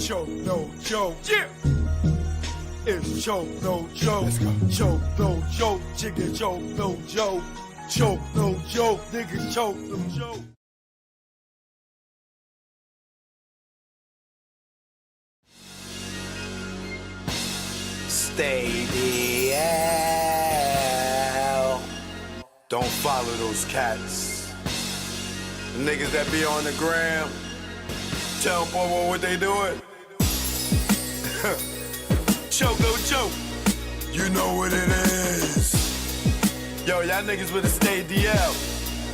choke, no joke. Yeah. It's choke, no joke. Choke, no joke. Chicken choke, no joke. Choke, no joke. Niggas choke, no joke. Stay the hell. Don't follow those cats. The niggas that be on the gram. Tell them what they doing. Choke, no joke. You know what it is. Yo, y'all niggas better stay DL.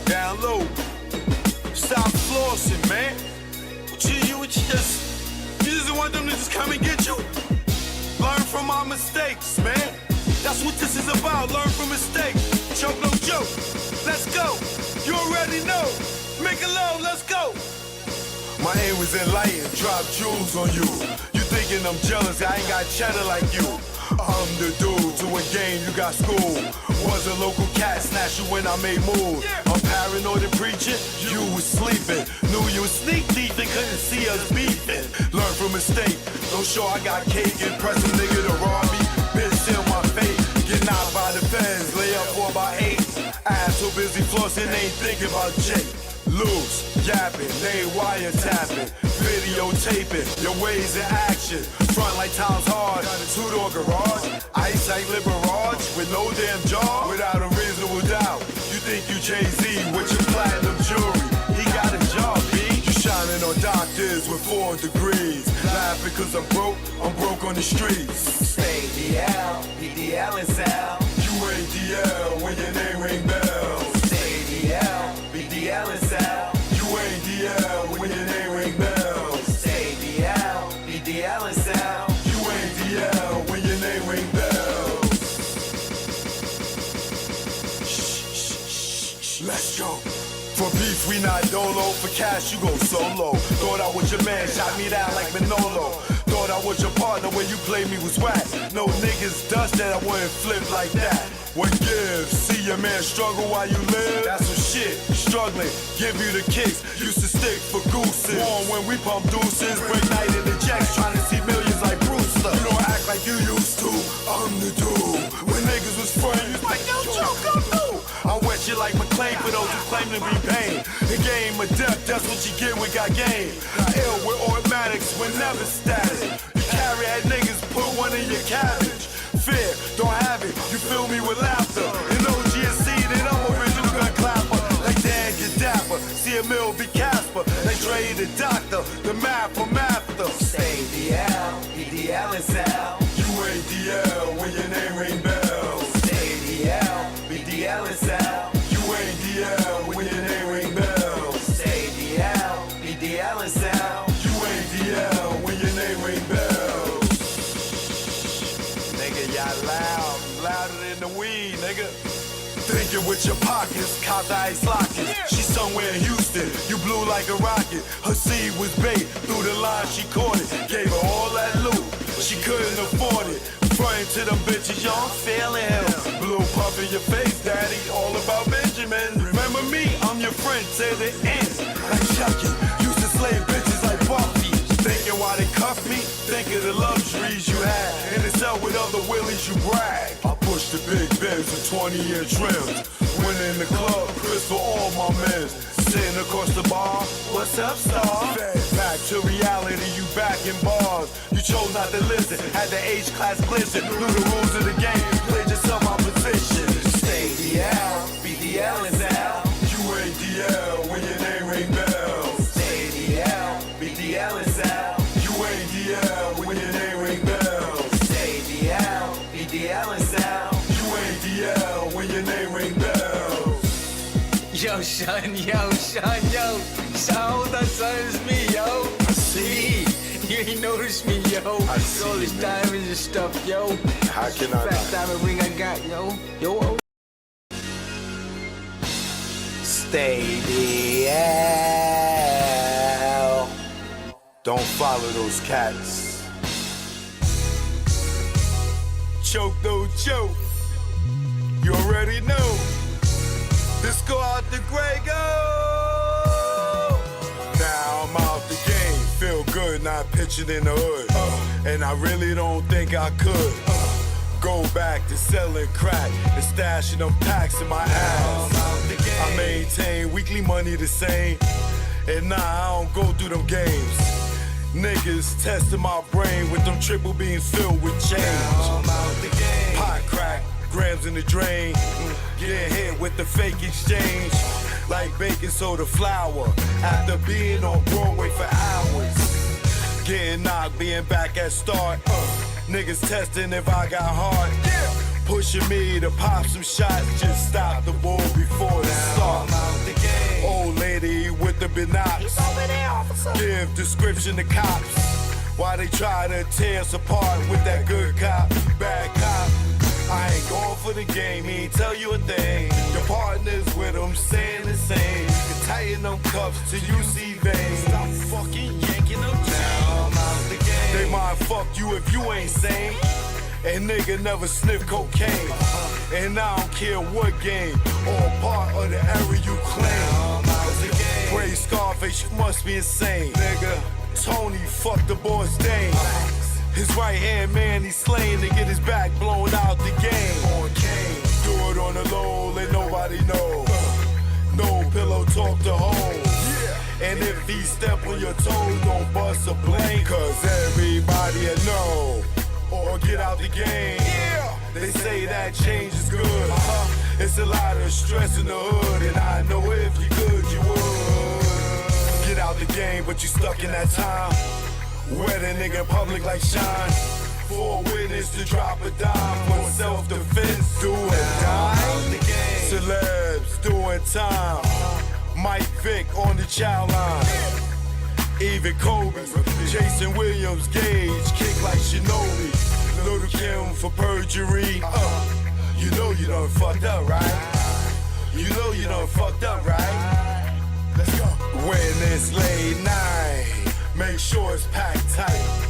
Down low. Stop flossing, man. You just want them to just come and get you? Learn from our mistakes, man. That's what this is about. Learn from mistakes. Choke, no joke. Let's go. You already know. Make it low. Let's go. My aim was enlightened. Drop jewels on you. You thinking I'm jealous? I ain't got cheddar like you. I'm the dude to a game. You got school. Was a local cat snatcher when I made moves. I'm paranoid and preaching. You was sleeping. Knew you was sneak deep and couldn't see us beefing. Learn from mistake. Don't show I got cake. Impress a nigga to rob me. Bitch in my face. Get knocked by the feds. Lay up for about 8. Ass so busy flossing, ain't thinking about Jake. Loose, yapping, they wiretapping, videotaping, your ways in action. Front like times hard, two-door garage, ice like Liberage, with no damn jaw, without a reasonable doubt. You think you Jay-Z with your platinum jewelry, he got a job, B. You shining on doctors with 4 degrees, laughing cause I'm broke on the streets. Stay DL, BDL and Sal. You ain't DL when your name ring bells. Stay DL, BDL and Sal. You ain't DL when your name ring bells. Stay DL, BDL and Sal. You ain't DL when your name ring bells. Shh, let's go. For beef, we not dolo. For cash, you go solo. Thought I was your man, shot me down like Manolo. Thought I was your partner when you played me was whack. No niggas dust that I wouldn't flip like that. What gives? See your man struggle while you live? That's some shit. Struggling, give you the kicks. Used to stick for gooses. Warm when we pump deuces. Break night in the jacks, trying to see millions like Brewster. You don't act like you used to. I'm the dude. When niggas was frontin', you was like, yo, Joe, come through. I wet you like McClain for those who claim to be pain. The game of death, that's what you get when got game. Ill with automatics, we're never static. You carry that niggas, put one in your cabbage. Fear, don't have it, you fill me with laughter. In OGSC, then I'm original gun clapper. Like Dan Gadapper, see a mill be Casper. Like Dre the doctor, the math from after. Stay DL, BDL and Sal. You ain't DL when your name ring bells. Stay DL, BDL and Sal. You ain't DL when your name ring bells. Stay DL, BDL and Sal. You ain't DL when your name ring bells. Nigga, y'all loud, louder than the weed, nigga. Thinking with your pockets, cop the ice locket. She somewhere in Houston, you blew like a rocket. Her seed was bait, through the line she caught it. Gave her all that loot, she couldn't afford it. Frontin' to them bitches, yo, I'm feeling him. Blue puff in your face, daddy, all about Benjamin. Remember me, I'm your friend to the end. Like Chucky, used to slay bitches like Buffy. Thinking why they cuff me, think of the luxuries you had. In the cell with other willies you brag. I push the big Benz with 20-year trims. When in the club, Chris for all my men. Sitting across the bar, what's up, star? Back to reality, you back in bars. You chose not to listen, had the H-class glisten. Knew the rules of the game, played yourself my position. Stay DL, BDL and Sal. You ain't DL when your name ring bells. Stay DL, BDL and Sal. You ain't DL when your name ring bells. Stay DL, BDL and Sal. You ain't DL when your name ring bells. Yo, son, yo. So that son is me, yo. I see. You ain't noticed me, yo. I see, all this man. diamonds and stuff, yo. How can I Fat not? diamond ring I got, yo. Yo. Stay the hell. Don't follow those cats. Choke, no joke. You already know. Let's go out the Grey, go. Now I'm out the game. feel good not pitching in the hood. And I really don't think I could go back to selling crack and stashing them packs in my ass. I maintain weekly money the same, and nah, I don't go through them games. Niggas testing my brain with them triple beams filled with change. Pot crack, grams in the drain, getting hit with the fake exchange. Like baking soda flour after being on Broadway for hours. Getting knocked, being back at start. Niggas testing if I got heart. Pushing me to pop some shots, just stop the ball before the start. Old lady with the binocs, give description to cops. Why they try to tear us apart with that good cop, bad cop. I ain't going for the game, he ain't tell you a thing. Your partners with them saying the same. You can tighten them cuffs till you see veins. Stop fucking yanking them down. They might fuck you if you ain't sane. And nigga never sniff cocaine. And I don't care what game or part of the area you claim. Gray Scarface, you must be insane. Nigga, Tony fucked the boss Dane. His right hand man, he's slaying to get his back blown out the game. Do it on the low, let nobody know. No pillow talk to home. And if he step on your toes, don't bust a blame. Cause everybody will know. Or get out the game. They say that change is good. It's a lot of stress in the hood, and I know if you could, you would. Get out the game, but you stuck in that time. Wet a nigga in public like Shine. For a witness to drop a dime. For self-defense, do or die. Celebs doing time. Mike Vick on the child line. Even Kobe, Jason Williams, Gage, kick like Shinobi. Little Kim for perjury. You know you done fucked up, right? You know you done fucked up, right? Let's go. When it's late night, make sure it's packed tight.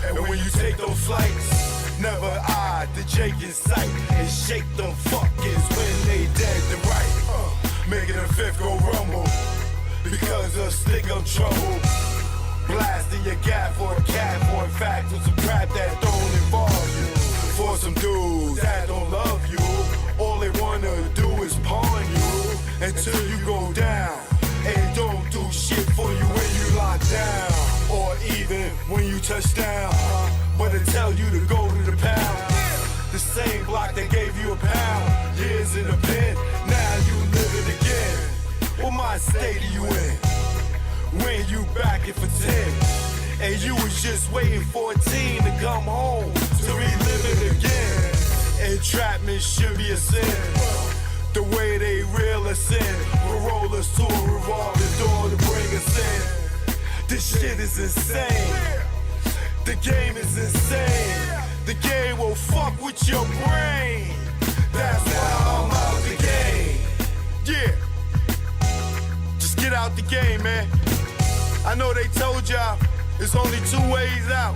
And when you take those flights, never eye the Jake in sight. And shake them fuckers when they dead to right. Making the fifth go rumble. Because of stick up trouble. Blasting your gap for a cat, for in fact, for some crap that don't involve you. For some dudes that don't love you, all they wanna do is pawn you until you go down. And don't do shit for you when you lock down, or even when you touch down. But they tell you to go to the pound. The same block that gave you a pound. Years in the pen, now you live it again. What mind state are you in? When you back it for 10, and you was just waiting for a team to come home to relive it again. Entrapment should be a sin. The way they reel us in, will roll us to a revolving door to bring us in. This shit is insane. The game is insane. The game will fuck with your brain. That's why I'm out the game. Yeah. Just get out the game, man. I know they told y'all it's only 2 ways out.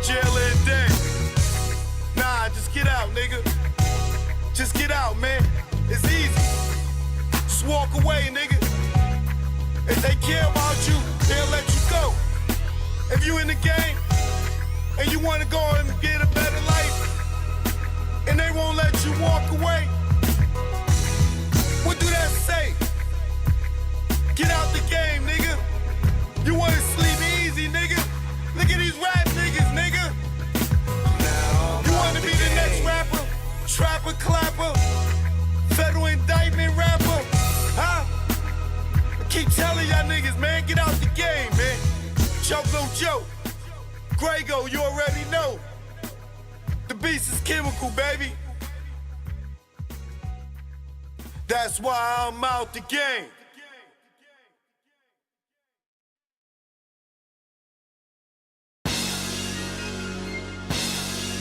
Jail and death. Nah, just get out, nigga. Just get out, man. It's easy. Just walk away, nigga. If they care about you, they'll let you go. If you in the game and you wanna go and get a better life, and they won't let you walk away, what do that say? Get out the game, nigga. You wanna sleep easy, nigga? Look at these rap niggas, nigga. You wanna be the next rapper? Trapper, clapper, federal indictment rapper, huh? I keep telling y'all niggas, man, get out the game, man. Joke no joke. Grego, you already know. The beast is chemical, baby. That's why I'm out the game.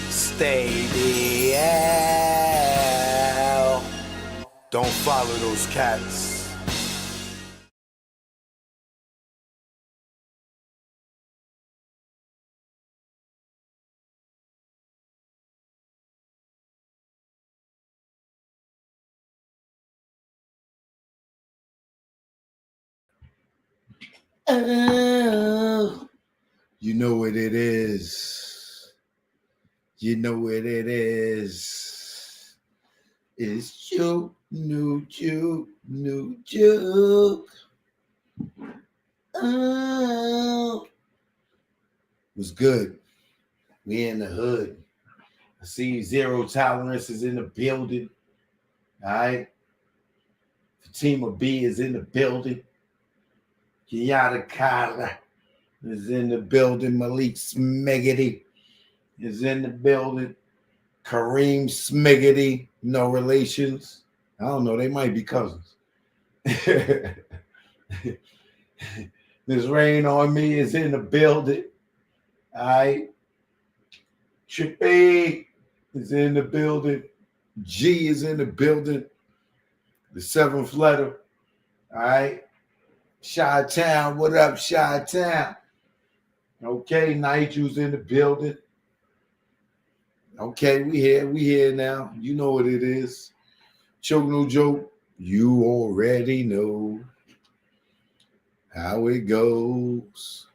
Stay the hell. Don't follow those cats. Oh. You know what it is. You know what it is. It's joke, no joke, no joke. Oh. Was good. We in the hood. I see Zero Tolerance is in the building. All right. Fatima B is in the building. Kenyatta Kyla is in the building. Malik Smiggity is in the building. Kareem Smiggity, no relations. I don't know. They might be cousins. This Rain on Me is in the building. All right. Trippy is in the building. G is in the building. The seventh letter. All right. Chi-Town. What up, Chi-Town? Okay. Nigel's in the building. Okay. We here now. You know what it is. Choke no joke. You already know how it goes.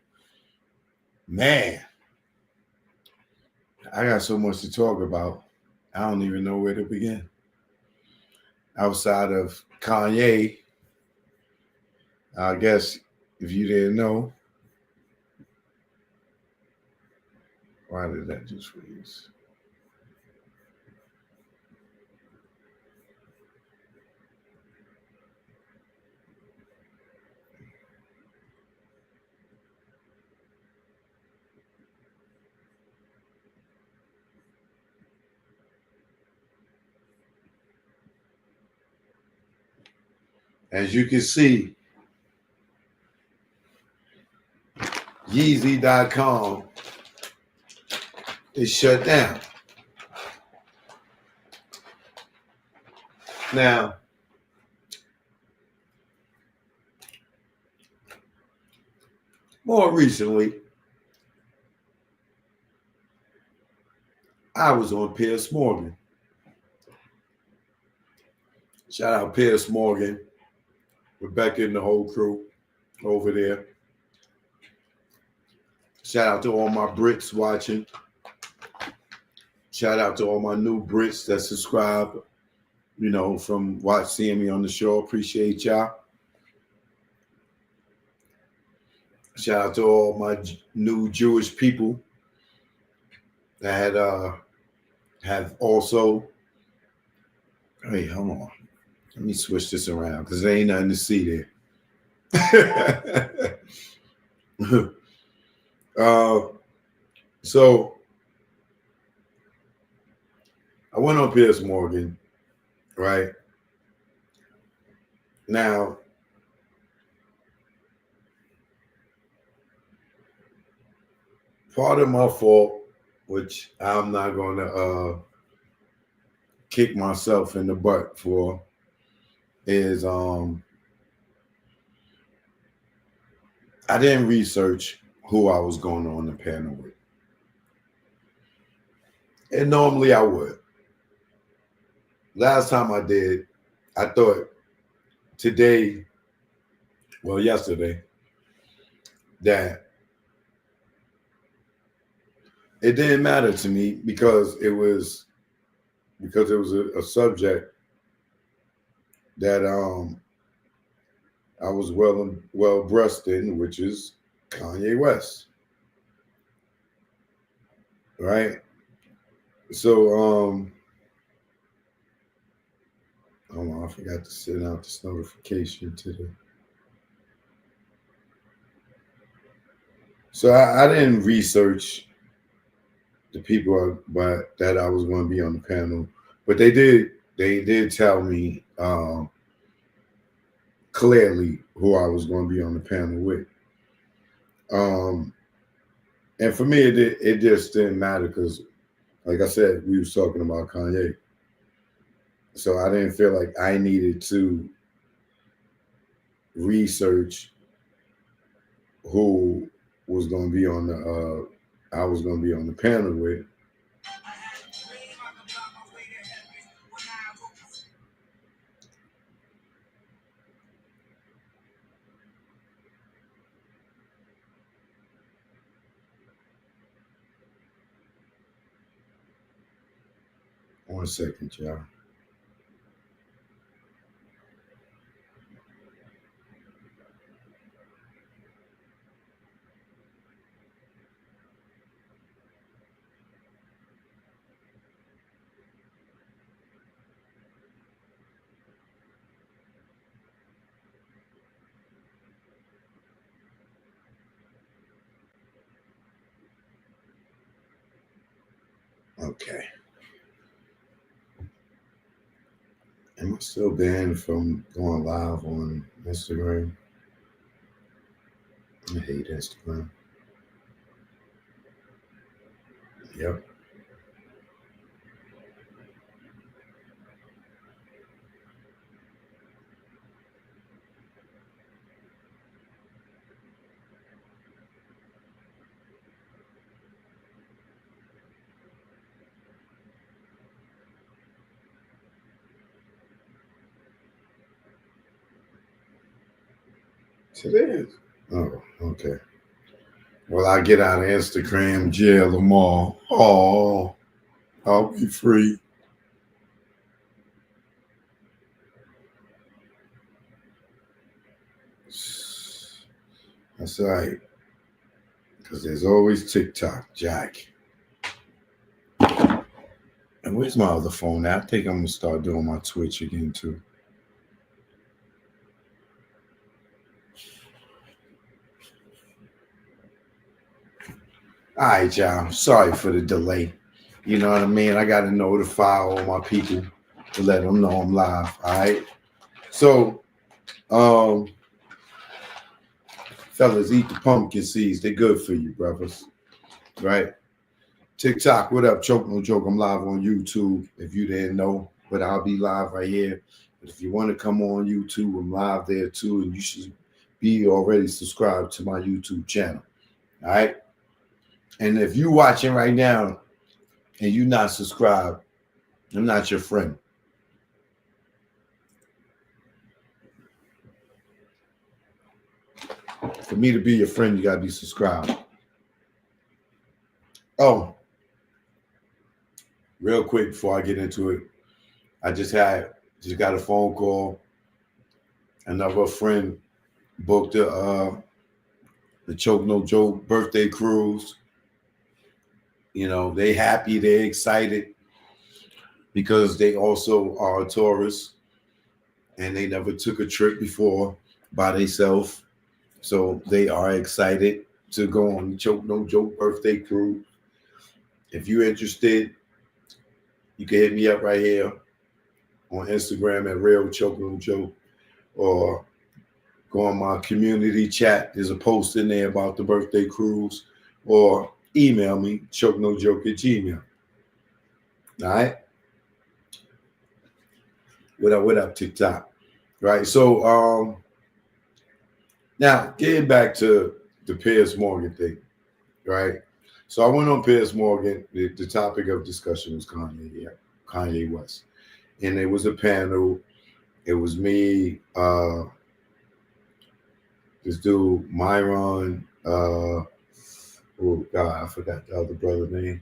Man, I got so much to talk about. I don't even know where to begin. Outside of Kanye, I guess if you didn't know, why did that just freeze? As you can see, Yeezy.com is shut down. Now, more recently, I was on Piers Morgan. Shout out Piers Morgan, Rebecca and the whole crew over there. Shout out to all my Brits watching. Shout out to all my new Brits that subscribe, from seeing me on the show. Appreciate y'all. Shout out to all my new Jewish people that have also. Hey, hold on. Let me switch this around because there ain't nothing to see there. So I went on Piers Morgan, right? Now, part of my fault, which I'm not going to kick myself in the butt for, is I didn't research who I was going on the panel with. And normally I would. Last time I did, I thought yesterday, that it didn't matter to me because it was a subject that I was well breast in, which is Kanye West. Right? So hold on, I forgot to send out this notification to the. So I didn't research the people that I was going to be on the panel, but they did tell me clearly who I was going to be on the panel with. And for me, it just didn't matter because, like I said, we was talking about Kanye. So I didn't feel like I needed to research who was going to be on I was going to be on the panel with. 1 second, y'all. Okay. Am I still banned from going live on Instagram? I hate Instagram. Yep. Today is. Oh, okay. Well, I get out of Instagram, jail them all. Oh, I'll be free. That's right. Because there's always TikTok, Jack. And where's my other phone at? I think I'm going to start doing my Twitch again, too. All right, y'all. Sorry for the delay. You know what I mean? I got to notify all my people to let them know I'm live. All right. So, fellas, eat the pumpkin seeds. They're good for you, brothers. Right? TikTok, what up? Choke No Joke. I'm live on YouTube. If you didn't know, but I'll be live right here. But if you want to come on YouTube, I'm live there too. And you should be already subscribed to my YouTube channel. All right. And if you're watching right now and you're not subscribed, I'm not your friend. For me to be your friend, you got to be subscribed. Oh, real quick before I get into it, I just got a phone call. Another friend booked the Choke No Joke birthday cruise. You know, they happy, they excited because they also are tourists and they never took a trip before by themselves. So they are excited to go on the Choke No Joke birthday cruise. If you're interested, you can hit me up right here on Instagram at Real Choke No Joke, or go on my community chat. There's a post in there about the birthday cruise, or email me, chokenojoke@gmail.com. All right. What up, TikTok? Right. So now getting back to the Piers Morgan thing, right? So I went on Piers Morgan. The topic of discussion was Kanye West. And it was a panel. It was me, this dude, Myron, oh God, I forgot the other brother name.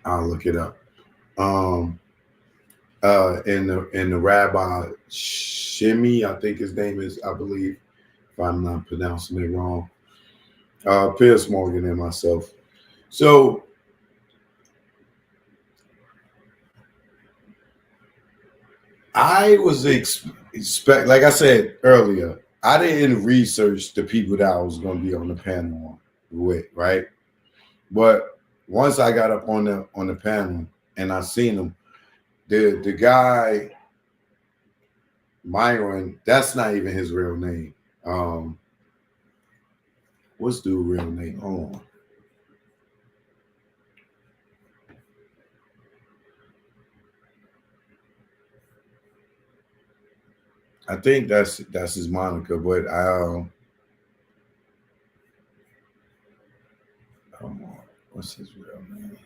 I'll look it up. And the rabbi Shimmy, I think his name is, I believe, if I'm not pronouncing it wrong. Piers Morgan and myself. So I was expect, like I said earlier, I didn't research the people that I was going to be on the panel with, right? But once I got up on the panel and I seen him, the guy Myron, that's not even his real name. What's the real name? Hold on. I think that's his moniker, but what's his real name?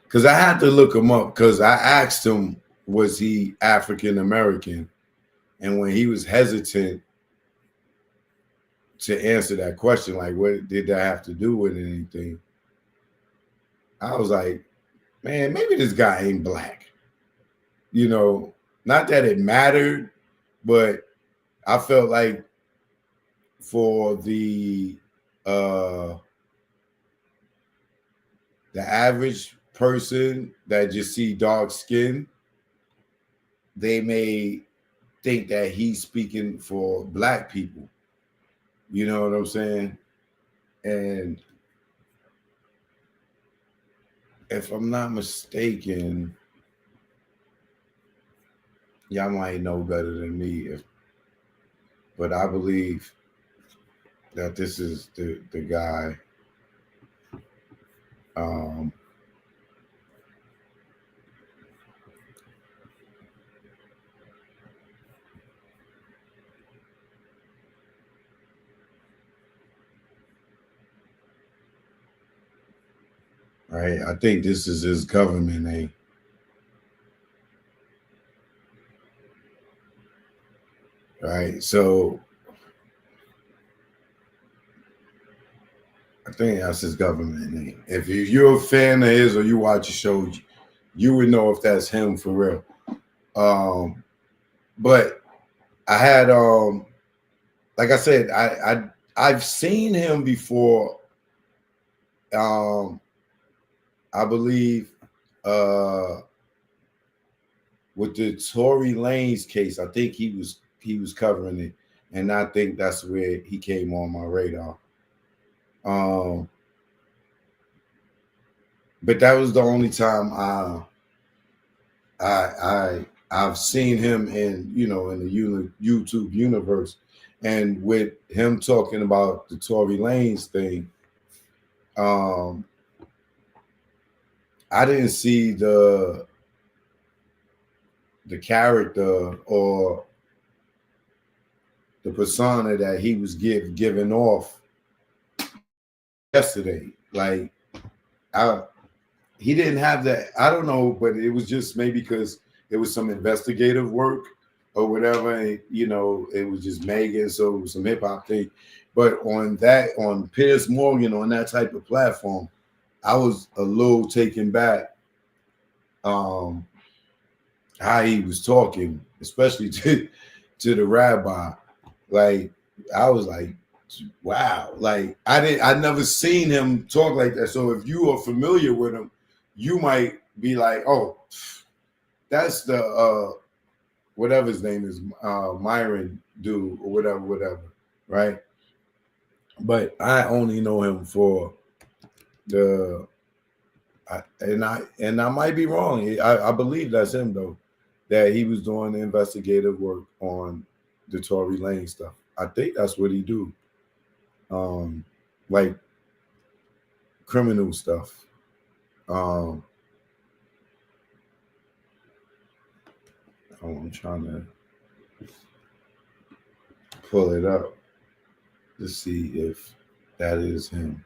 Because I had to look him up because I asked him, was he African American? And when he was hesitant, to answer that question, like, what did that have to do with anything? I was like, man, maybe this guy ain't black. You know, not that it mattered, but I felt like for uh the average person that just see dark skin, they may think that he's speaking for black people. You know what I'm saying? And if I'm not mistaken, y'all might know better than me, but I believe that this is the guy. Um, right? I think this is his government name. Right. So I think that's his government name. If you're a fan of his or you watch a show, you would know if that's him for real. But I had like I said, I've seen him before. I believe with the Tory Lanez case, I think he was covering it, and I think that's where he came on my radar. But that was the only time I've seen him in in the YouTube universe, and with him talking about the Tory Lanez thing, I didn't see the character or the persona that he was giving off yesterday. Like, he didn't have that. I don't know, but it was just maybe because it was some investigative work or whatever. And, it was just Megan, so it was some hip hop thing. But on Piers Morgan, on that type of platform, I was a little taken back how he was talking, especially to the rabbi. Like, I was like, wow. Like, I never seen him talk like that. So if you are familiar with him, you might be like, oh, that's the whatever his name is, Myron dude or whatever, right? But I only know him for and I might be wrong. I believe that's him though, that he was doing the investigative work on the Tory Lanez stuff. I think that's what he do, like criminal stuff. I'm trying to pull it up to see if that is him.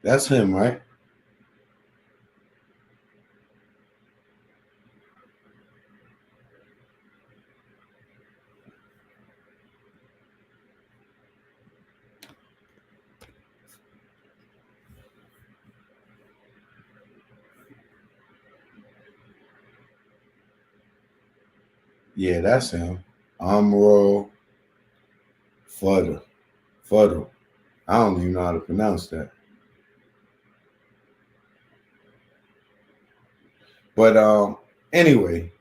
That's him, right? Yeah, that's him. Amro Fuddle. Fuddle. I don't even know how to pronounce that. But anyway,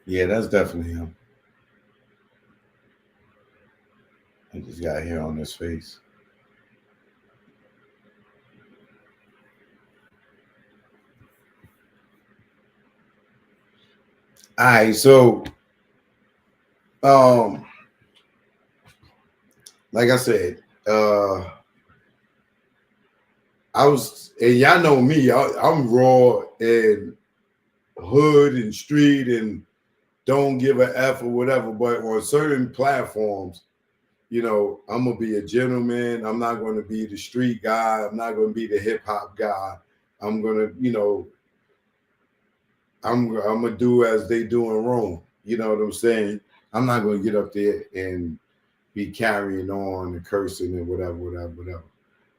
yeah, that's definitely him. I just got hair on his face. All right, so um, like I said, and y'all know me, I'm raw and hood and street and don't give a F or whatever. But on certain platforms, you know, I'm gonna be a gentleman. I'm not gonna be the street guy. I'm not gonna be the hip hop guy. I'm gonna, you know, I'm gonna do as they do in Rome. You know what I'm saying? I'm not gonna get up there and be carrying on and cursing and whatever.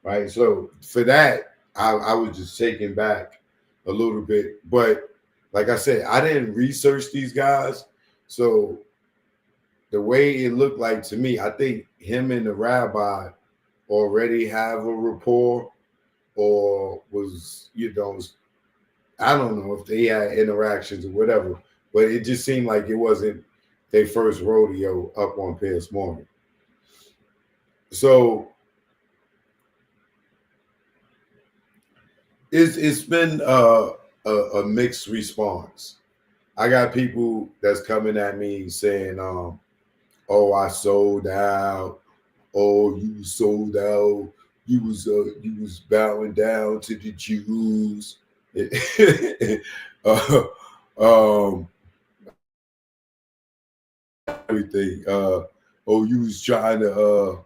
Right. So for that, I was just taken back a little bit. But like I said, I didn't research these guys. So the way it looked like to me, I think him and the rabbi already have a rapport, or was, you know, I don't know if they had interactions or whatever, but it just seemed like it wasn't their first rodeo up on Pierce Morgan. So it's been a mixed response. I got people that's coming at me saying, "Oh, I sold out. Oh, you sold out. You was bowing down to the Jews." uh, um, everything. Oh, you was trying to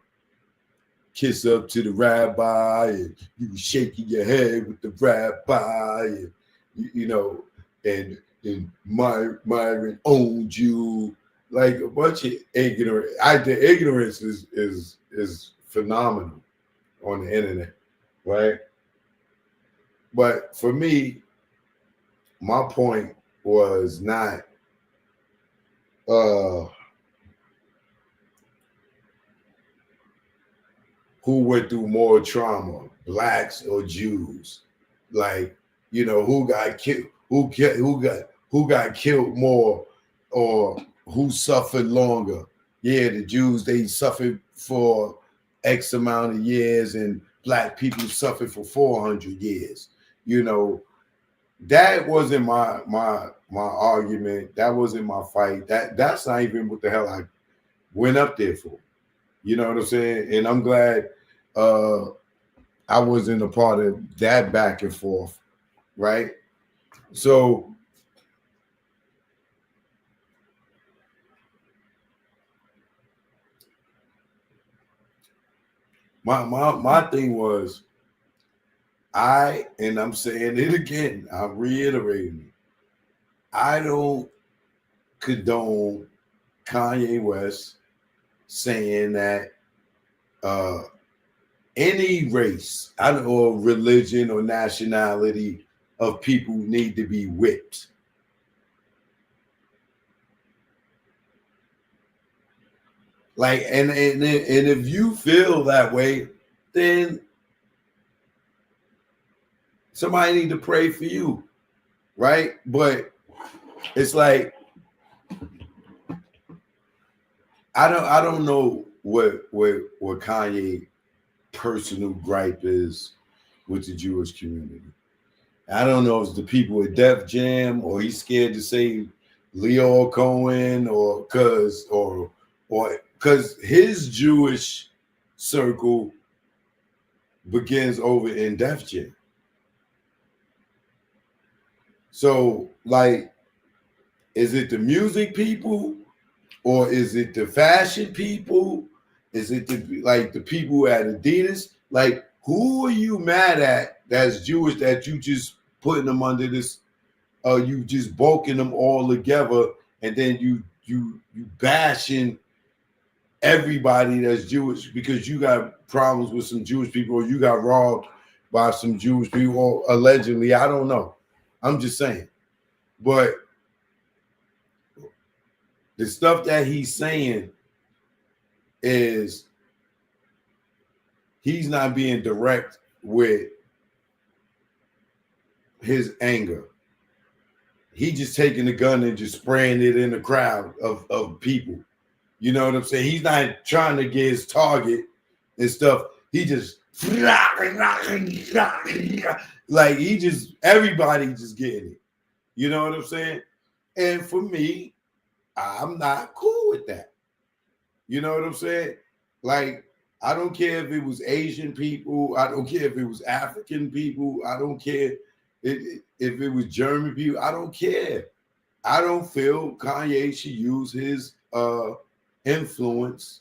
kiss up to the rabbi, and you was shaking your head with the rabbi, and you know, and Myron owned you, like a bunch of ignorant. The ignorance is phenomenal on the internet, right? But for me, my point was not who went through more trauma, blacks or Jews. Like, you know, who got killed, who got killed more, or who suffered longer. Yeah, the Jews, they suffered for X amount of years, and black people suffered for 400 years. You know, that wasn't my argument. That wasn't my fight. That's not even what the hell I went up there for. You know what I'm saying? And I'm glad I wasn't a part of that back and forth, right? So my thing was, and I'm saying it again, I'm reiterating it, I don't condone Kanye West saying that any race, or religion or nationality of people need to be whipped. Like, and if you feel that way, then somebody need to pray for you, right? But it's like, I don't know what Kanye personal gripe is with the Jewish community. I don't know if it's the people at Def Jam, or he's scared to say Leo Cohen, or because his Jewish circle begins over in Def Jam. So, like, is it the music people, or is it the fashion people? Is it the people at Adidas? Like, who are you mad at that's Jewish, that you just putting them under this? You just bulking them all together, and then you bashing everybody that's Jewish because you got problems with some Jewish people, or you got robbed by some Jewish people, or allegedly. I don't know. I'm just saying. But the stuff that he's saying is, he's not being direct with his anger. He just taking the gun and just spraying it in the crowd of people. You know what I'm saying? He's not trying to get his target and stuff. He just like, everybody just getting it. You know what I'm saying? And for me, I'm not cool with that. You know what I'm saying? Like, I don't care if it was Asian people. I don't care if it was African people. I don't care if it was German people. I don't care. I don't feel Kanye should use his influence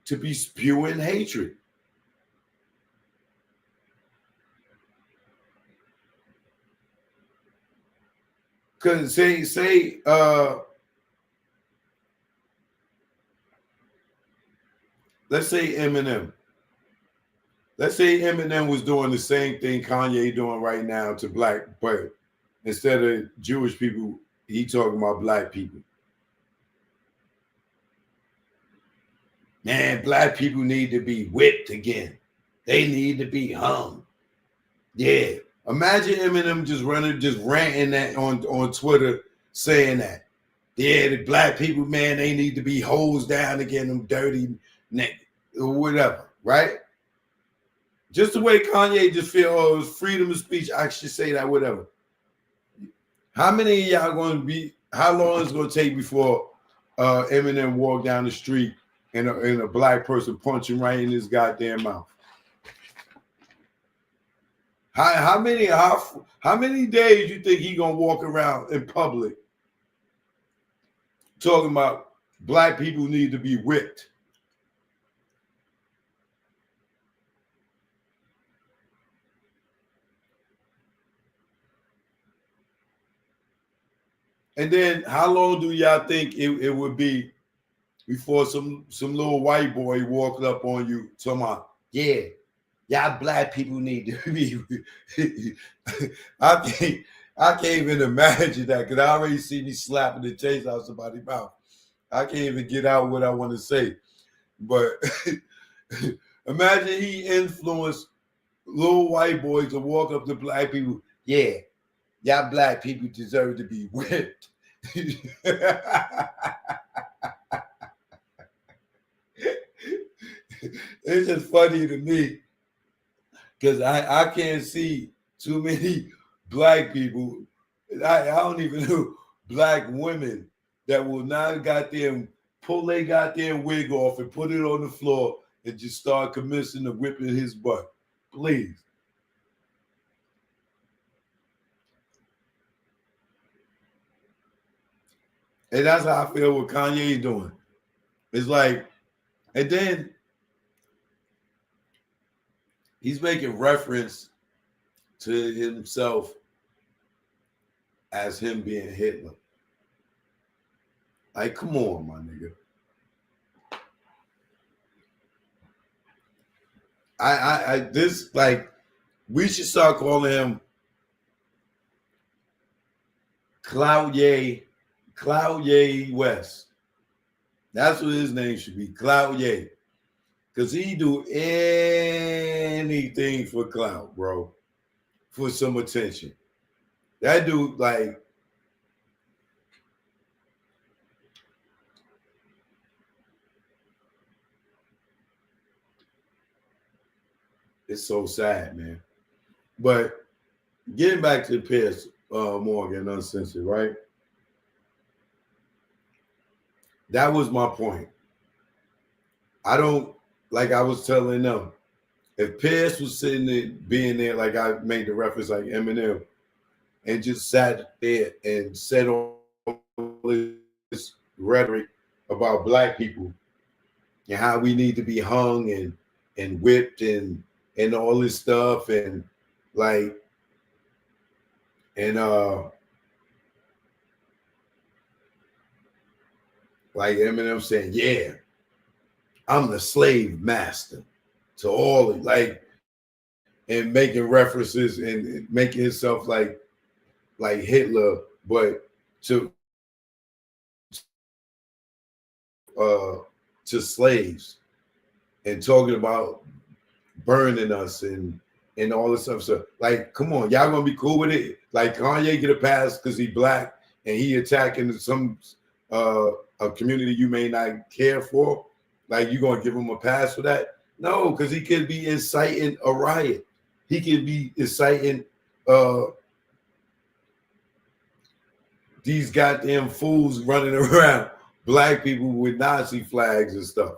to be spewing hatred. Because let's say Eminem. Let's say Eminem was doing the same thing Kanye doing right now to black, but instead of Jewish people, he talking about black people. Man, black people need to be whipped again. They need to be hung. Yeah. Imagine Eminem just ranting that on Twitter saying that. Yeah, the black people, man, they need to be hosed down again, them dirty neck or whatever, right? Just the way Kanye just feel, oh, it's freedom of speech, I should say that, whatever. How many of y'all going to be, how long is it going to take before Eminem walk down the street and a black person punch him right in his goddamn mouth? How many days you think he gonna walk around in public talking about black people need to be whipped? And then how long do y'all think it would be before some little white boy walked up on you talking about, yeah, y'all black people need to be. I can't even imagine that because I already see me slapping the taste out of somebody's mouth. I can't even get out what I want to say. But imagine he influenced little white boys to walk up to black people. Yeah, y'all black people deserve to be whipped. It's just funny to me because I can't see too many black people. I don't even know black women that will not pull their goddamn wig off and put it on the floor and just start commencing to whipping his butt. Please. And that's how I feel what Kanye doing. It's like, and then he's making reference to himself as him being Hitler. Like, come on, my nigga. This, like, we should start calling him Cloutier West. That's what his name should be, Cloutier. Because he do anything for clout, bro, for some attention. That dude, like, it's so sad, man. But getting back to Piers Morgan Uncensored, right? That was my point. I don't, like I was telling them, if Pierce was sitting there, being there, like I made the reference, like Eminem, and just sat there and said all this rhetoric about black people and how we need to be hung and whipped and all this stuff and like Eminem saying, yeah, I'm the slave master to all of, like, and making references and making himself like Hitler, but to slaves and talking about burning us and all this stuff. So, like, come on, y'all gonna be cool with it? Like, Kanye get a pass because he black and he attacking some a community you may not care for. Like, you gonna give him a pass for that? No, because he could be inciting a riot. He could be inciting these goddamn fools running around, black people with Nazi flags and stuff.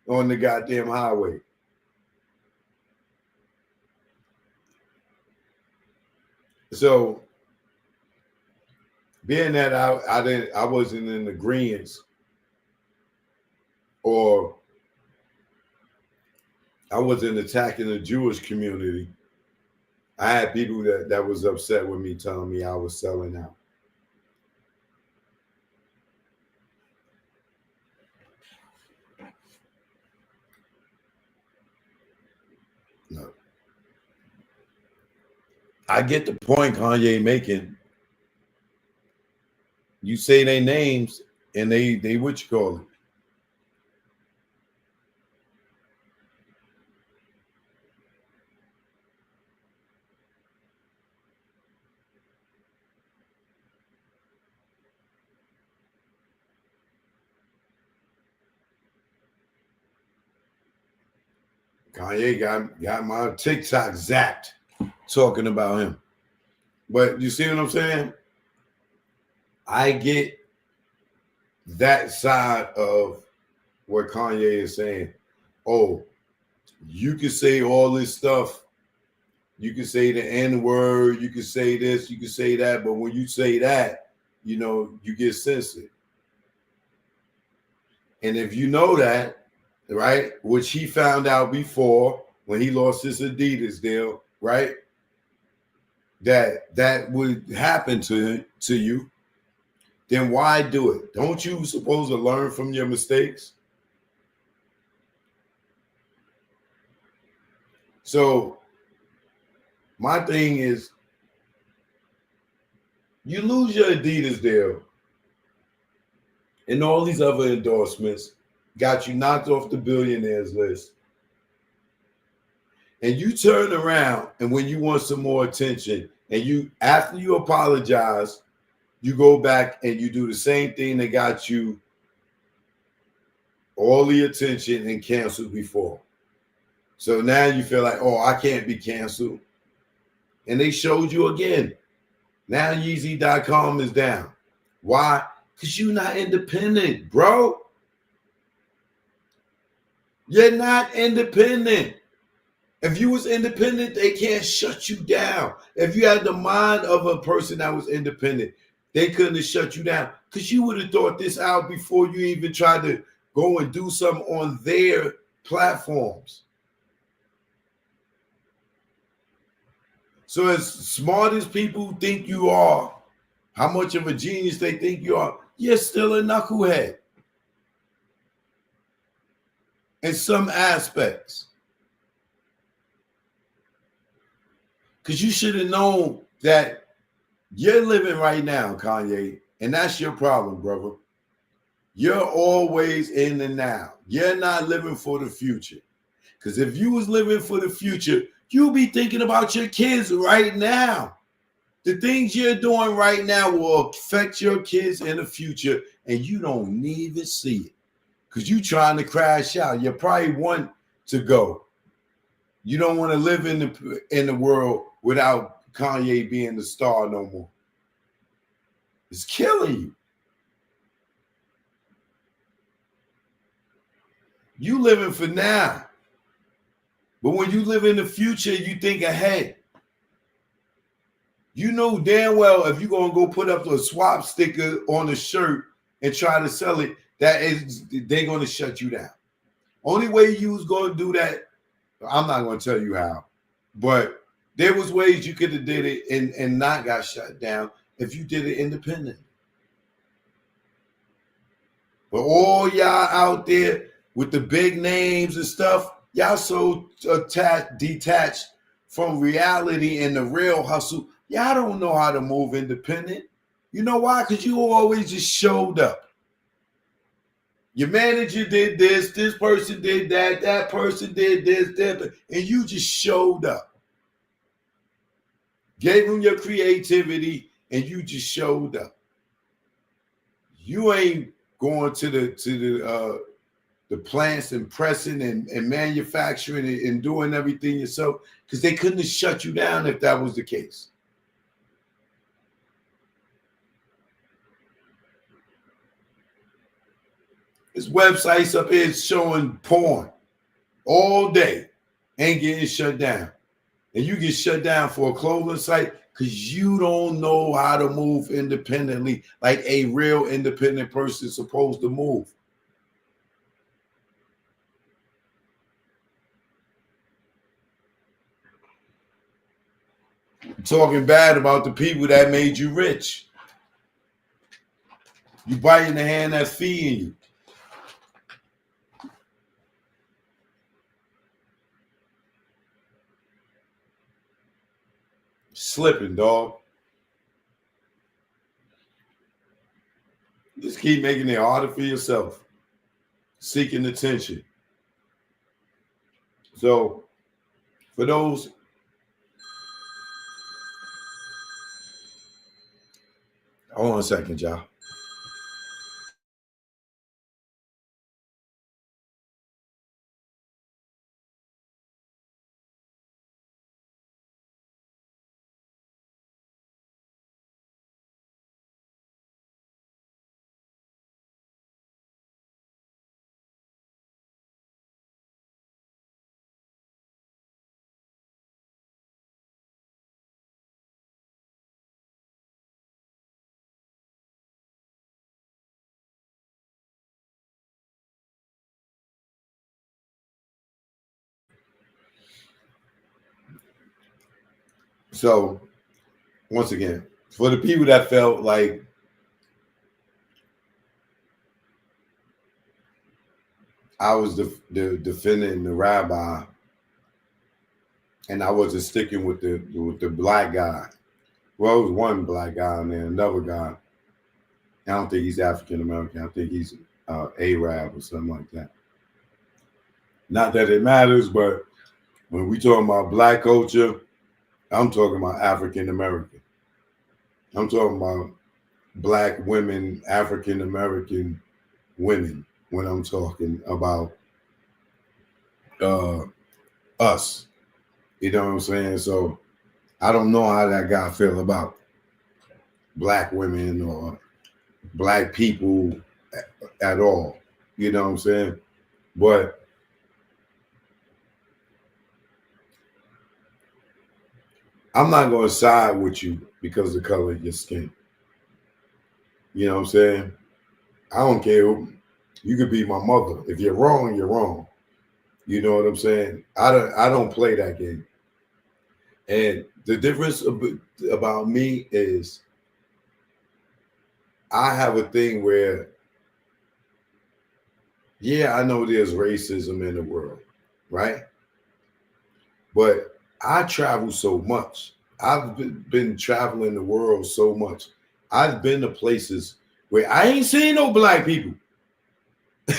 on the goddamn highway. So being that I wasn't in agreement, or I wasn't attacking the Jewish community, I had people that was upset with me, telling me I was selling out. No. I get the point Kanye making. You say their names and they what you call it. Kanye got my TikTok zapped talking about him. But you see what I'm saying? I get that side of what Kanye is saying. Oh, you can say all this stuff. You can say the N-word. You can say this. You can say that. But when you say that, you get censored. And if you know that, right, which he found out before when he lost his Adidas deal, right, that would happen to you, then why do it? Don't you supposed to learn from your mistakes? So my thing is, you lose your Adidas deal and all these other endorsements got you knocked off the billionaires list. And you turn around, and when you want some more attention, and you, after you apologize, you go back and you do the same thing that got you all the attention and canceled before. So now you feel like, oh, I can't be canceled. And they showed you again. Now Yeezy.com is down. Why? Because you're not independent, bro. You're not independent. If you was independent, they can't shut you down. If you had the mind of a person that was independent, they couldn't have shut you down, because you would have thought this out before you even tried to go and do something on their platforms. So as smart as people think you are, how much of a genius they think you are, you're still a knucklehead in some aspects. Because you should have known that you're living right now, Kanye, and that's your problem, brother. You're always in the now. You're not living for the future. Because if you was living for the future, you'll be thinking about your kids right now. The things you're doing right now will affect your kids in the future, and you don't even see it because you're trying to crash out. You probably want to go. You don't want to live in the world without Kanye being the star no more. It's killing you. You living for now. But when you live in the future, you think ahead. You know damn well if you're going to go put up a swap sticker on a shirt and try to sell it, they're going to shut you down. Only way you was going to do that, I'm not going to tell you how, but there was ways you could have did it and not got shut down if you did it independent. But all y'all out there with the big names and stuff, y'all so detached from reality and the real hustle. Y'all don't know how to move independent. You know why? Because you always just showed up. Your manager did this person did that person did this, that, and you just showed up. Gave them your creativity, and you just showed up. You ain't going to the plants and pressing and manufacturing and doing everything yourself, because they couldn't have shut you down if that was the case. There's websites up here showing porn all day, ain't getting shut down. And you get shut down for a clothing site because you don't know how to move independently like a real independent person is supposed to move. Talking bad about the people that made you rich. You biting the hand that's feeding you. Slipping, dog. Just keep making it harder for yourself. Seeking attention. So, for those, hold on a second, y'all. So, once again, for the people that felt like I was defending the rabbi and I wasn't sticking with the black guy. Well, it was one black guy and then another guy. I don't think he's African American. I think he's Arab or something like that. Not that it matters, but when we talking about black culture, I'm talking about African American. I'm talking about black women, African American women when I'm talking about us. You know what I'm saying? So I don't know how that guy feel about black women or black people at all. You know what I'm saying? But I'm not going to side with you because of the color of your skin. You know what I'm saying? I don't care. You could be my mother. If you're wrong, you're wrong. You know what I'm saying? I don't play that game. And the difference about me is I have a thing where, yeah, I know there's racism in the world, right? But I travel so much. I've been traveling the world so much. I've been to places where I ain't seen no black people.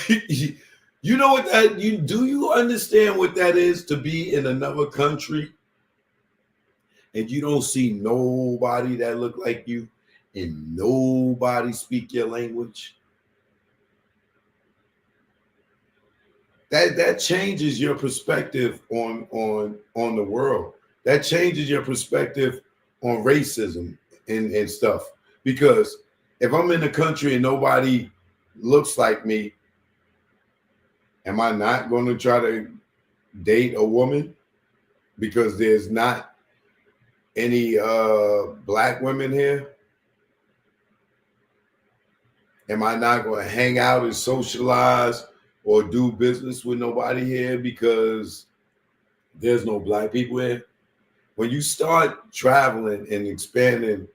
You know what that do you understand what that is to be in another country and you don't see nobody that look like you and nobody speak your language? That changes your perspective on the world. That changes your perspective on racism and stuff. Because if I'm in a country and nobody looks like me, am I not going to try to date a woman because there's not any black women here? Am I not going to hang out and socialize or do business with nobody here because there's no black people here? When you start traveling and expanding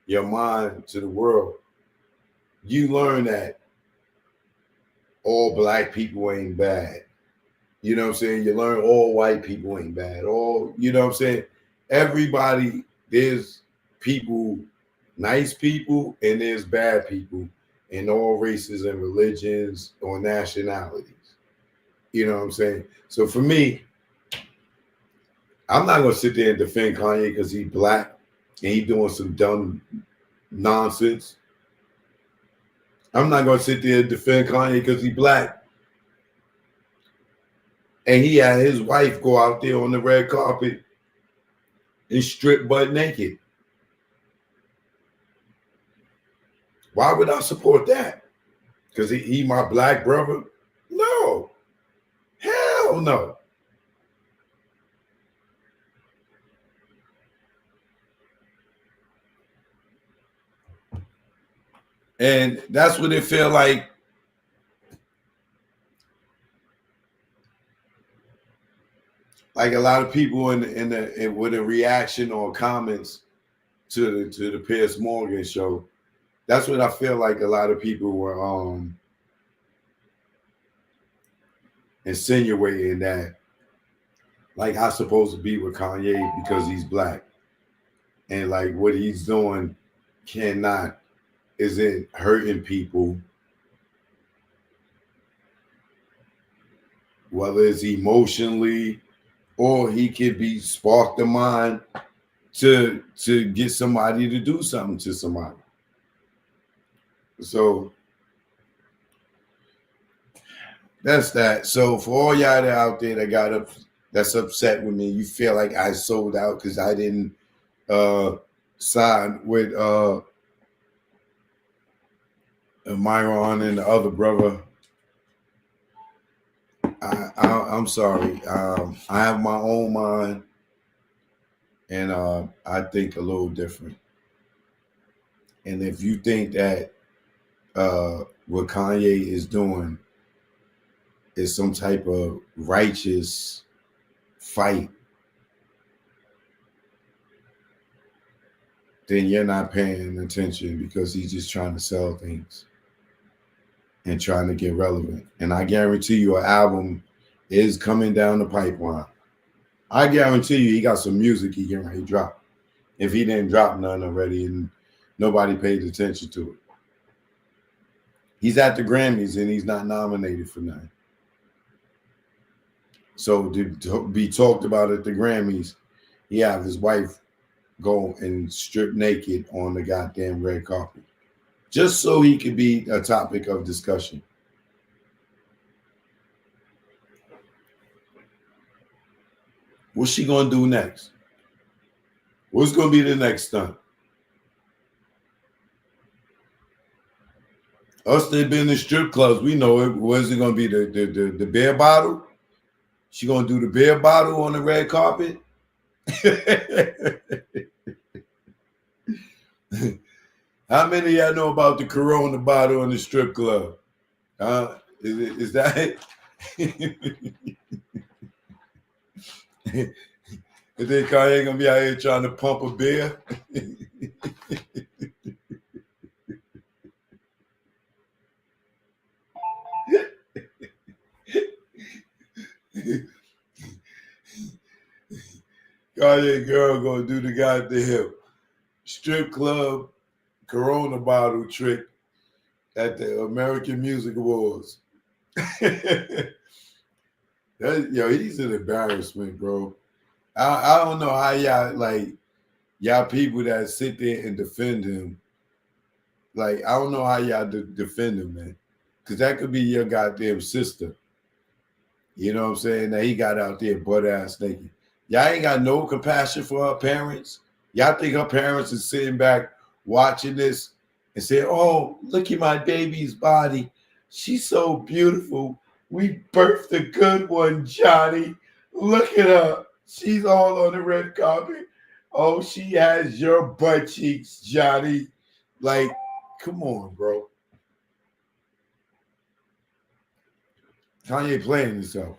your mind to the world, you learn that all black people ain't bad. You know what I'm saying? You learn all white people ain't bad. All, you know what I'm saying? Everybody, there's people, nice people, and there's bad people in all races and religions or nationalities. You know what I'm saying? So for me, I'm not going to sit there and defend Kanye because he's black and he's doing some dumb nonsense. I'm not going to sit there and defend Kanye because he's black and he had his wife go out there on the red carpet and strip butt naked. Why would I support that? Because he my black brother? No. Hell no. And that's what it feel like. Like a lot of people with a reaction or comments to the Piers Morgan show. That's what I feel like a lot of people were insinuating that like I'm supposed to be with Kanye because he's black. And like what he's doing isn't hurting people, whether it's emotionally or he could be sparked the mind to get somebody to do something to somebody. So that's that. So for all y'all that out there that that's upset with me, you feel like I sold out because I didn't sign with Myron and the other brother. I'm sorry. I have my own mind, and I think a little different. And if you think that what Kanye is doing is some type of righteous fight, then you're not paying attention because he's just trying to sell things and trying to get relevant. And I guarantee you an album is coming down the pipeline. I guarantee you he got some music he can already drop. If he didn't drop none already and nobody paid attention to it. He's at the Grammys and he's not nominated for nothing. So to be talked about at the Grammys, he have his wife go and strip naked on the goddamn red carpet. Just so he could be a topic of discussion. What's she gonna do next? What's gonna be the next stunt? Us that been in strip clubs, we know it. Was it gonna be the beer bottle? She gonna do the beer bottle on the red carpet? How many of y'all know about the Corona bottle in the strip club? Is that? And then Kanye gonna be out here trying to pump a beer? Kanye girl gonna do the goddamn strip club Corona bottle trick at the American Music Awards. He's an embarrassment, bro. I don't know how y'all people that sit there and defend him. Like, I don't know how y'all defend him, man. Because that could be your goddamn sister. You know what I'm saying? That he got out there butt ass naked. Y'all ain't got no compassion for her parents. Y'all think her parents is sitting back watching this and say, "Oh, look at my baby's body. She's so beautiful. We birthed a good one, Johnny. Look at her. She's all on the red carpet. Oh, she has your butt cheeks, Johnny." Like, come on, bro. Kanye playing himself.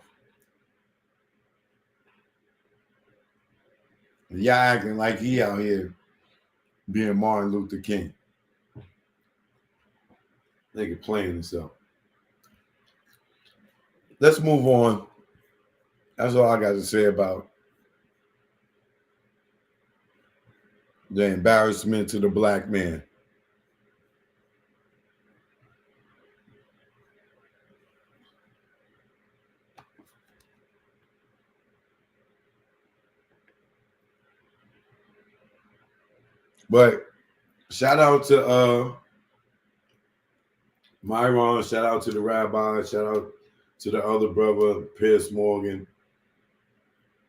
Y'all acting like he out here being Martin Luther King. Nigga playing himself. Let's move on. That's all I got to say about the embarrassment to the black man. But shout out to Myron, shout out to the rabbi, shout out to the other brother, Piers Morgan.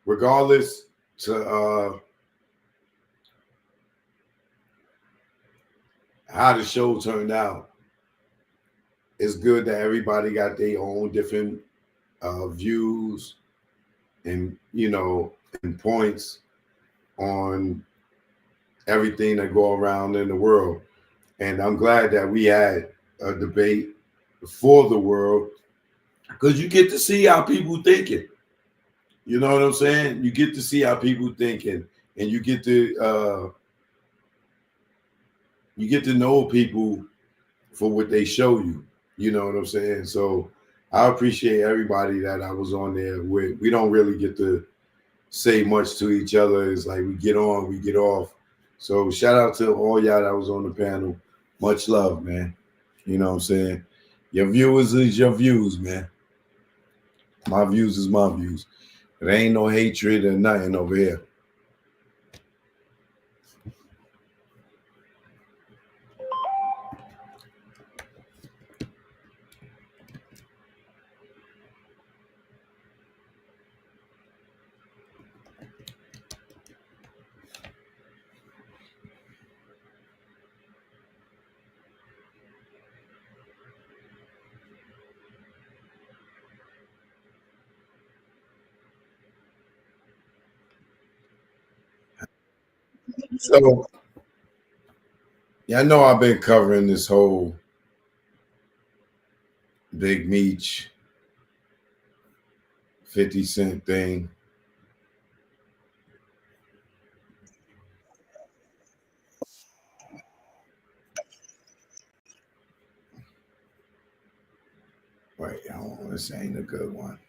Regardless to how the show turned out, it's good that everybody got their own different views and and points on everything that go around in the world. And I'm glad that we had a debate for the world because you get to see how people thinking. You know what I'm saying? You get to see how people thinking, and you get to know people for what they show you. You know what I'm saying? So I appreciate everybody that I was on there with. We don't really get to say much to each other. It's like we get on, we get off. So shout out to all y'all that was on the panel. Much love, man. You know what I'm saying? Your viewers is your views, man. My views is my views. There ain't no hatred or nothing over here. So yeah, I know I've been covering this whole Big Meech 50 Cent thing. Wait, hold on, this ain't a good one.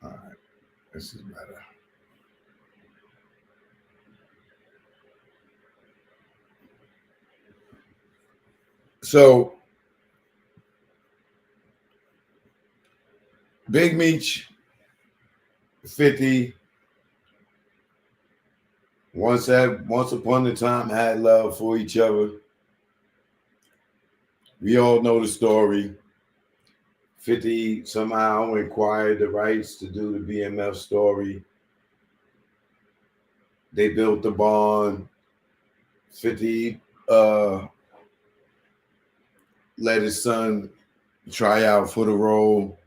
All right, this is better. So Big Meech 50 once upon a time had love for each other. We all know the story. 50 somehow acquired the rights to do the BMF story. They built the bond. 50 let his son try out for the role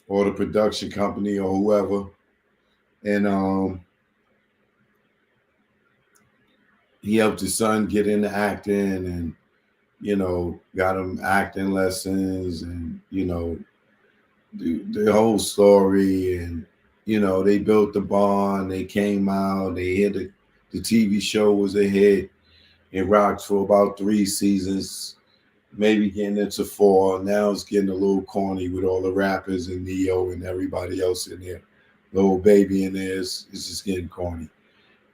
or the production company or whoever. And he helped his son get into acting and, got him acting lessons and, the whole story. And, they built the bond. They came out. They hit the TV show was a hit. It rocked for about 3 seasons, maybe getting into 4. Now it's getting a little corny with all the rappers and Neo and everybody else in there. Little Baby in there. It's just getting corny.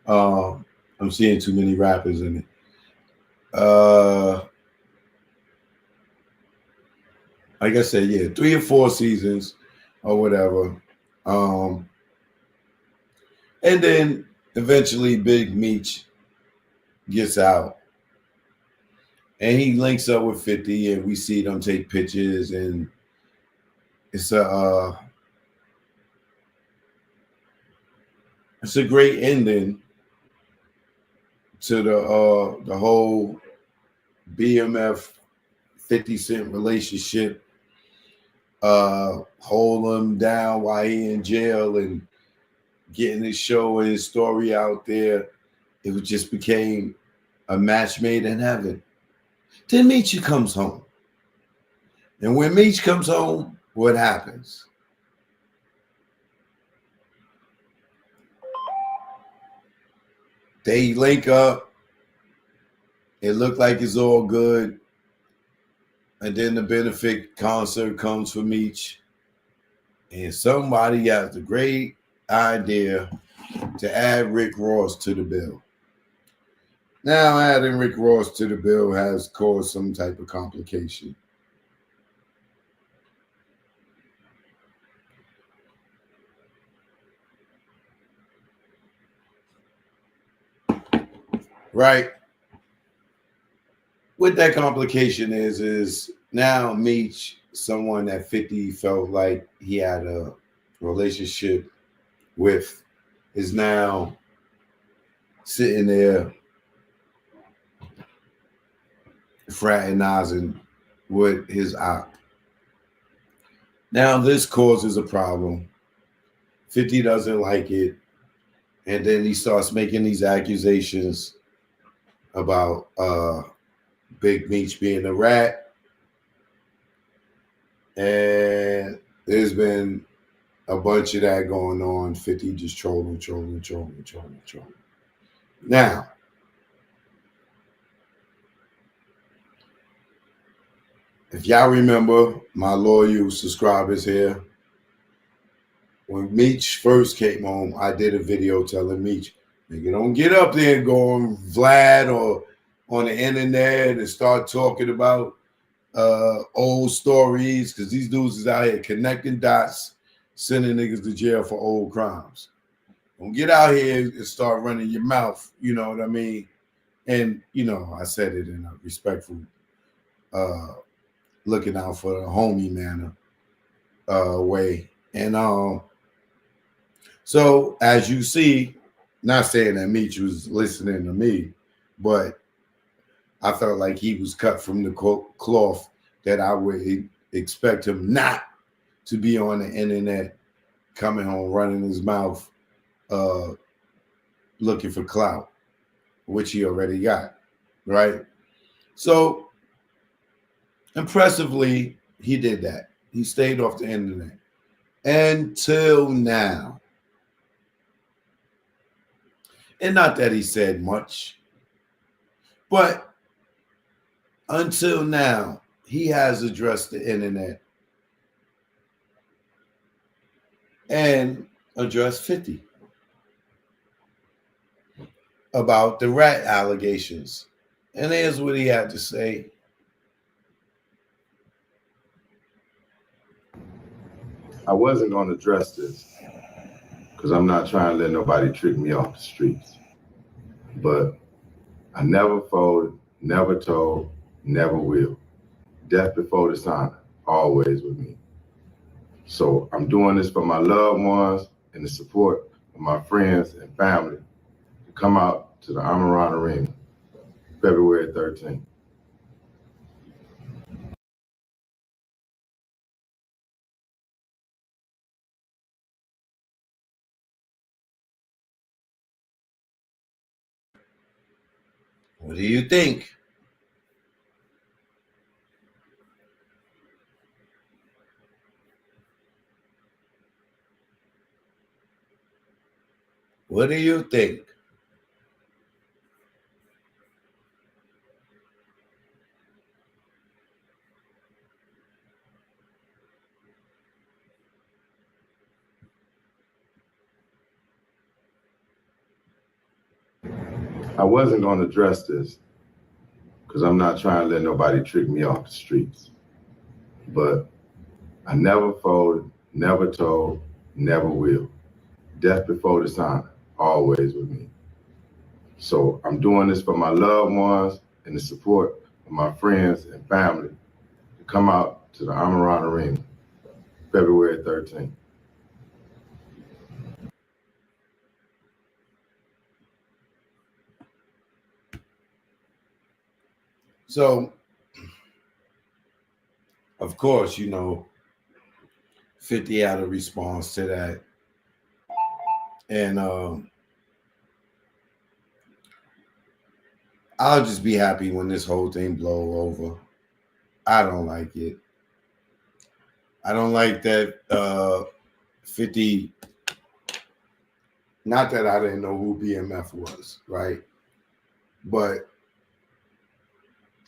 I'm seeing too many rappers in it. Like I said, yeah, 3 or 4 seasons or whatever. And then eventually Big Meech gets out. And he links up with 50 and we see them take pictures and it's a great ending to the whole BMF 50 Cent relationship. Hold him down while he in jail and getting his show and his story out there. It just became a match made in heaven. Then Meech comes home. And when Meech comes home, what happens? They link up. It looked like it's all good. And then the benefit concert comes for Meech. And somebody has the great idea to add Rick Ross to the bill. Now, adding Rick Ross to the bill has caused some type of complication. Right? What that complication is now Meech, someone that 50 felt like he had a relationship with, is now sitting there fraternizing with his op. Now this causes a problem. 50 doesn't like it. And then he starts making these accusations about Big Meech being a rat. And there's been a bunch of that going on. 50 just trolling. Now, if y'all remember, my loyal subscribers here, when Meech first came home, I did a video telling Meech, nigga, don't get up there and go on Vlad or on the internet and start talking about old stories, because these dudes is out here connecting dots, sending niggas to jail for old crimes. Don't get out here and start running your mouth, you know what I mean? And, you know, I said it in a respectful, looking out for the homie manner way. And so as you see, not saying that Meech was listening to me, but I felt like he was cut from the cloth that I would expect him not to be on the internet, coming home, running his mouth, looking for clout, which he already got, right? So impressively, he did that. He stayed off the internet until now. And not that he said much, but until now, he has addressed the internet and addressed 50 about the rat allegations. And here's what he had to say. I wasn't going to address this because I'm not trying to let nobody trick me off the streets. But I never folded, never told, never will. Death before dishonor, always with me. So I'm doing this for my loved ones and the support of my friends and family to come out to the Amaran Arena, February 13th. What do you think? What do you think? I wasn't going to address this because I'm not trying to let nobody trick me off the streets. But I never folded, never told, never will. Death before dishonor, always with me. So I'm doing this for my loved ones and the support of my friends and family to come out to the Amaran Arena, February 13th. So, of course, you know, 50 had a response to that. And I'll just be happy when this whole thing blow over. I don't like it. I don't like that 50, not that I didn't know who BMF was, right? But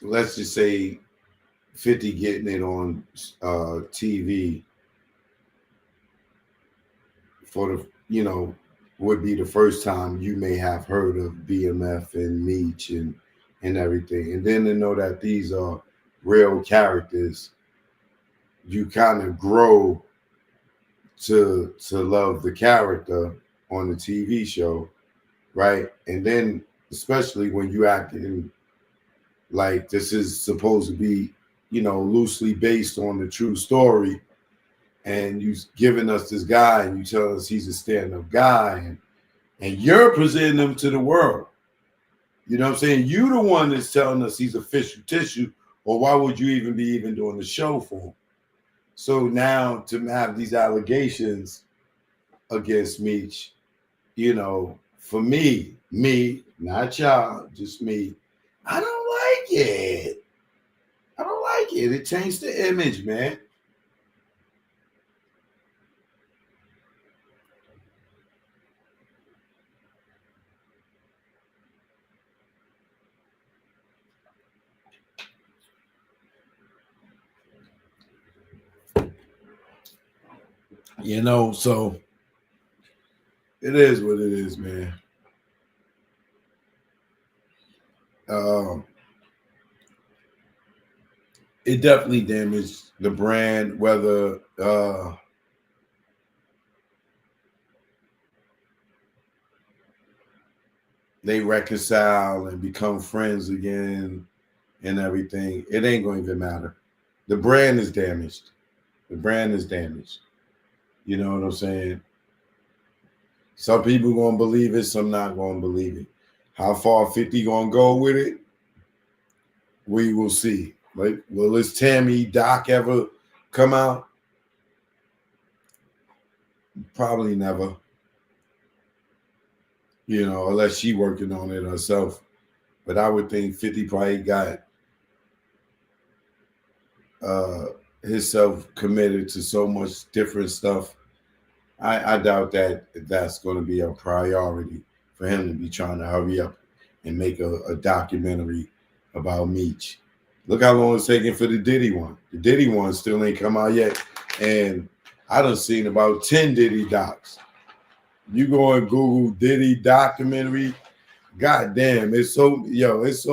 let's just say 50 getting it on TV for the, you know, would be the first time you may have heard of BMF and Meech and everything. And then to know that these are real characters, you kind of grow to love the character on the TV show, right? And then especially when you acting like this is supposed to be, you know, loosely based on the true story, and you giving us this guy and you tell us he's a stand-up guy, and you're presenting him to the world. You know what I'm saying? You the one that's telling us he's official tissue, or why would you even be doing the show for him? So now to have these allegations against Meech, you know, for me, not y'all, just me, I don't like it. I don't like it. It changed the image, man. You know, so it is what it is, man. It definitely damaged the brand, whether they reconcile and become friends again and everything. It ain't going to even matter. The brand is damaged. The brand is damaged. You know what I'm saying? Some people going to believe it, some not going to believe it. How far 50 going to go with it? We will see. Like, will this Tammy Doc ever come out? Probably never. You know, unless she working on it herself. But I would think 50 probably got himself committed to so much different stuff. I doubt that that's going to be a priority for him to be trying to hurry up and make a documentary about Meech. Look how long it's taking for the Diddy one. The Diddy one still ain't come out yet. And I done seen about 10 Diddy docs. You go and Google Diddy documentary, god damn, it's so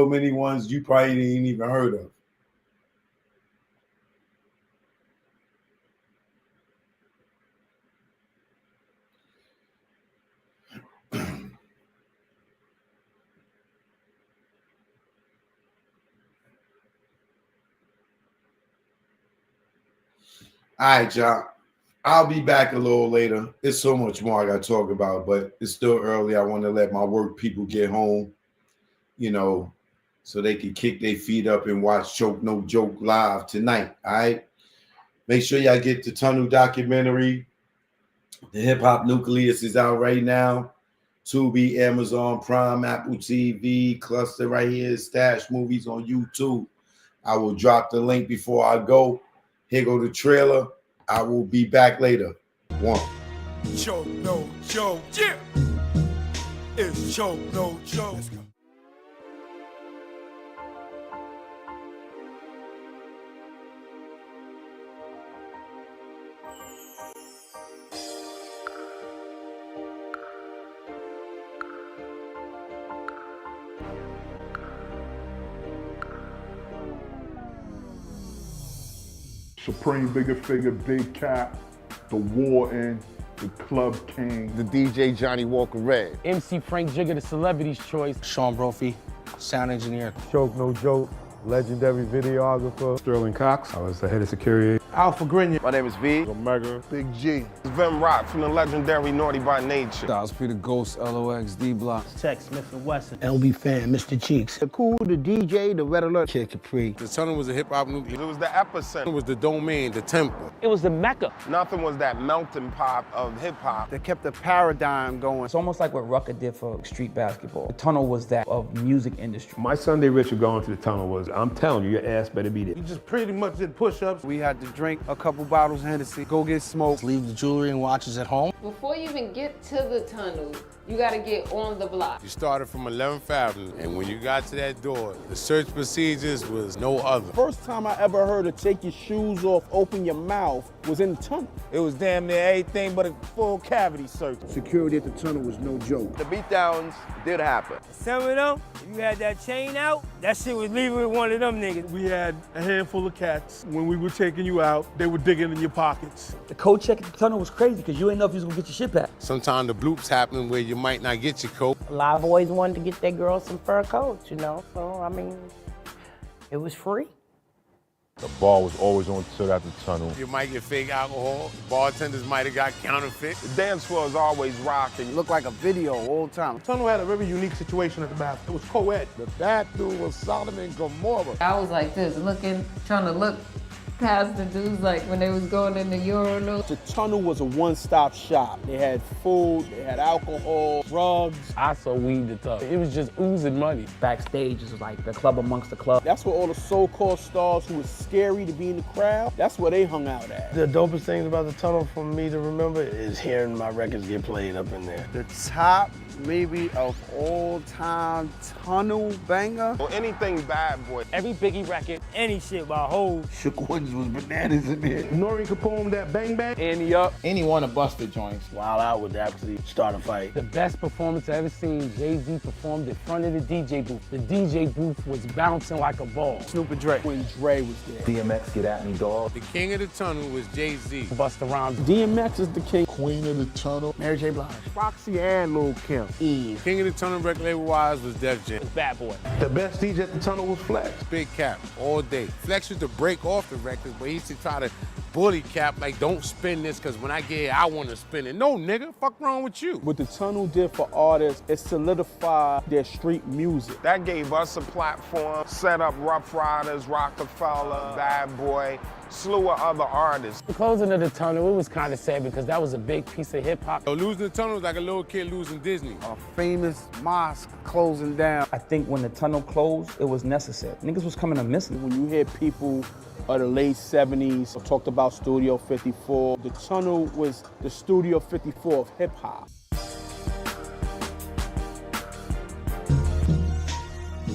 many ones you probably ain't even heard of. All right, y'all. I'll be back a little later. There's so much more I got to talk about, but it's still early. I want to let my work people get home, you know, so they can kick their feet up and watch Choke No Joke live tonight. All right. Make sure y'all get the Tunnel documentary. The Hip Hop Nucleus is out right now. Tubi, Amazon Prime, Apple TV, Cluster right here, Stash Movies on YouTube. I will drop the link before I go. Here go the trailer. I will be back later. One. Choke no joke. Yeah. It's choke no joke. Let's go. Supreme Bigger Figure, Big Cap, The Warden, The Club King. The DJ Johnny Walker Red. MC Frank Jigger, the celebrity's choice. Sean Brophy, sound engineer. Choke No Joke, legendary videographer. Sterling Cox. I was the head of security. Alpha Grenier. My name is V. Omega. Big G. Vim Rock from the legendary Naughty by Nature. Styles P the Ghost, LOX, D Block. Tech Smith and Wesson. LB Fan, Mr. Cheeks. The Cool, the DJ, the Red Alert. Kid Capri. The tunnel was a hip hop nucleus. It was the epicenter. It was the domain, the temple. It was the Mecca. Nothing was that melting pot of hip hop. They kept the paradigm going. It's almost like what Rucker did for street basketball. The tunnel was that of music industry. My Sunday ritual going to the tunnel was, I'm telling you, your ass better be there. You just pretty much did push-ups. We had to drink a couple bottles of Hennessy, go get smoked. Leave the jewelry and watches at home. Before you even get to the tunnel, you gotta get on the block. You started from 11th Avenue, and when you got to that door, the search procedures was no other. First time I ever heard of take your shoes off, open your mouth was in the tunnel. It was damn near everything but a full cavity search. Security at the tunnel was no joke. The beatdowns did happen. Some of them, if you had that chain out, that shit was leaving with one of them niggas. We had a handful of cats. When we were taking you out, they were digging in your pockets. The code check at the tunnel was crazy because you didn't know if you was gonna get your shit back. Sometimes the bloops happen where you might not get your coat. A lot of boys wanted to get their girls some fur coats, you know? So, I mean, it was free. The bar was always on tilt at the tunnel. You might get fake alcohol. Bartenders might have got counterfeit. The dance floor is always rocking. It looked like a video all the time. The tunnel had a very unique situation at the bathroom. It was co-ed. The bathroom was Sodom and Gomorrah. I was like this, trying to look past the dudes like when they was going in the urinal. The tunnel was a one-stop shop. They had food, they had alcohol, drugs. I saw weed the tunnel. It was just oozing money. Backstage is like the club amongst the club. That's where all the so-called stars who was scary to be in the crowd, that's where they hung out at. The dopest thing about the tunnel for me to remember is hearing my records get played up in there. The top maybe of all time tunnel banger. Or anything Bad Boy. Every Biggie record, any shit by Hov. Shook Ones was bananas in there. Nori could perform that Bang Bang. Annie Up. Any one of Buster joints. Wild Out would actually start a fight. The best performance I ever seen, Jay-Z performed in front of the DJ booth. The DJ booth was bouncing like a ball. Snoop and Dre. When Dre was there. DMX, Get At Me, Dog. The king of the tunnel was Jay-Z. Busta Rhymes. DMX is the king. Queen of the tunnel. Mary J. Blige. Foxy and Lil' Kim. Eve. King of the tunnel record label-wise was Def Jam. Bad Boy. The best DJ at the tunnel was Flex. Big Cap, all day. Flex used to break off the records, but he used to try to bully Cap, like, don't spin this, because when I get here, I want to spin it. No, nigga, fuck wrong with you? What the tunnel did for artists, it solidified their street music. That gave us a platform, set up Rough Riders, Rockefeller, Bad Boy, slew of other artists. The closing of the tunnel, it was kind of sad because that was a big piece of hip-hop. So losing the tunnel was like a little kid losing Disney. A famous mosque closing down. I think when the tunnel closed, it was necessary. Niggas was coming to miss it. When you hear people of the late 70s talked about Studio 54, the tunnel was the Studio 54 of hip-hop.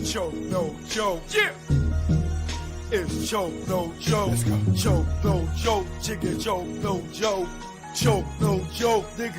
Joe, no Joe. Yeah. It's Joe, no Joe. Let's go. Joe, no Joe. Chicken Joe, no Joe. Joe, no Joe. Nigga.